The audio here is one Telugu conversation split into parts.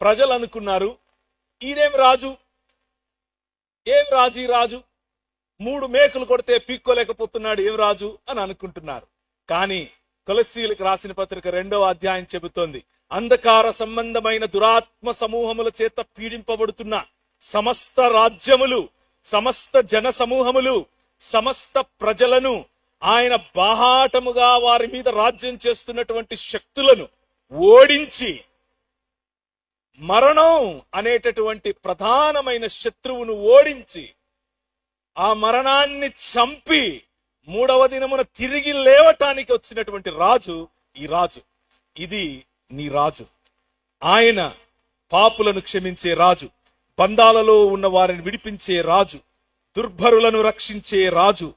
ప్రజలు అనుకున్నారు, ఈయనేం రాజు, ఏం రాజు ఈ రాజు, 3 మేకులు కొడితే పీక్కోలేకపోతున్నాడు, ఏం రాజు అని అనుకుంటున్నారు. కానీ కొలస్సీలకు రాసిన పత్రిక 2వ అధ్యాయం చెబుతోంది, అంధకార సంబంధమైన దురాత్మ సమూహముల చేత పీడింపబడుతున్న సమస్త రాజ్యములు, సమస్త జన సమూహములు, సమస్త ప్రజలను, ఆయన బాహాటముగా వారి మీద రాజ్యం చేస్తున్నటువంటి శక్తులను ఓడించి మరణం అనేటటువంటి ప్రధానమైన శత్రువును ఓడించి ఆ మరణాన్ని చంపి 3వ దినమున తిరిగి లేవటానికి వచ్చినటువంటి రాజు ఈ రాజు. ఇది నీ రాజు. ఆయన పాపులను క్షమించే రాజు, బంధాలలో ఉన్న వారిని విడిపించే రాజు, దుర్భరులను రక్షించే రాజు,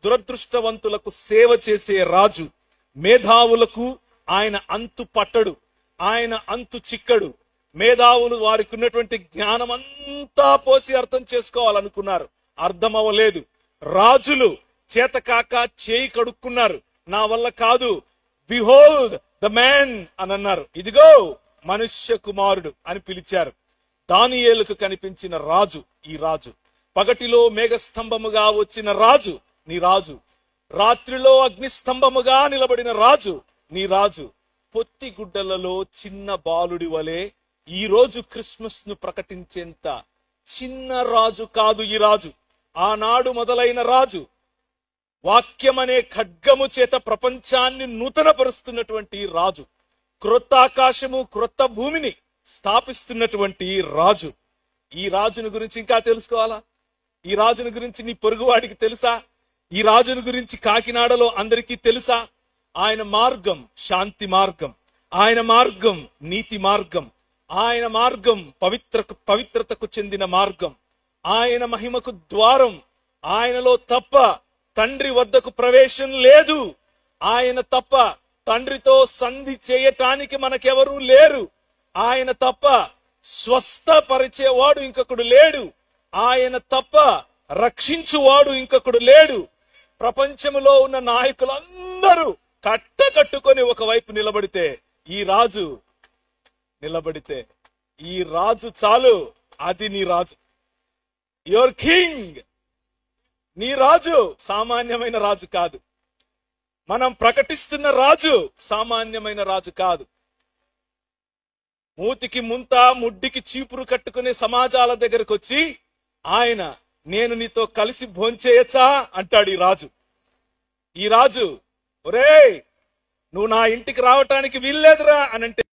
దురదృష్టవంతులకు సేవ చేసే రాజు. మేధావులకు ఆయన అంతు పట్టడు, ఆయన అంతు చిక్కడు. మేధావులు వారికి ఉన్నటువంటి జ్ఞానం అంతా పోసి అర్థం చేసుకోవాలనుకున్నారు, అర్థం అవ్వలేదు. రాజులు చేతకాక చేయి కడుక్కున్నారు, నా వల్ల కాదు, బిహోల్డ్ ద మ్యాన్ అని అన్నారు. ఇదిగో మనుష్య కుమారుడు అని పిలిచారు. దానియేలుకు కనిపించిన రాజు ఈ రాజు. పగటిలో మేఘస్తంభముగా వచ్చిన రాజు నీ రాజు. రాత్రిలో అగ్నిస్తంభముగా నిలబడిన రాజు నీ రాజు. పొత్తి గుడ్డలలో చిన్న బాలుడి వలె ఈ రోజు క్రిస్మస్ ను ప్రకటించేంత చిన్న రాజు కాదు ఈ రాజు. ఆనాడు మొదలైన రాజు, వాక్యమనే ఖడ్గము చేత ప్రపంచాన్ని నూతనపరుస్తున్నటువంటి రాజు, క్రొత్త ఆకాశము క్రొత్త భూమిని స్థాపిస్తున్నటువంటి రాజు. ఈ రాజుని గురించి ఇంకా తెలుసుకోవాలా? ఈ రాజుని గురించి నీ పొరుగువాడికి తెలుసా? ఈ రాజుని గురించి కాకినాడలో అందరికీ తెలుసా? ఆయన మార్గం శాంతి మార్గం, ఆయన మార్గం నీతి మార్గం, ఆయన మార్గం పవిత్రతకు చెందిన మార్గం, ఆయన మహిమకు ద్వారం. ఆయనలో తప్ప తండ్రి వద్దకు ప్రవేశం లేదు. ఆయన తప్ప తండ్రితో సంధి చేయటానికి మనకెవరూ లేరు. ఆయన తప్ప స్వస్థపరిచేవాడు ఇంకొకడు లేడు. ఆయన తప్ప రక్షించువాడు ఇంకొకడు లేడు. ప్రపంచంలో ఉన్న నాయకులందరూ కట్టకట్టుకొని ఒకవైపు నిలబడితే ఈ రాజు నిలబడితే, ఈ రాజు చాలు, అది నీ రాజు. యువర్ కింగ్, నీ రాజు సామాన్యమైన రాజు కాదు. మనం ప్రకటిస్తున్న రాజు సామాన్యమైన రాజు కాదు. మూతికి ముంత ముడ్డికి చీపురు కట్టుకునే సమాజాల దగ్గరకు వచ్చి ఆయన, నేను నీతో కలిసి భోంచేయచ్చా అంటాడు ఈ రాజు. ఈ రాజు, ఒరేయ్ నువ్వు నా ఇంటికి రావటానికి వీల్లేదురా అనంటే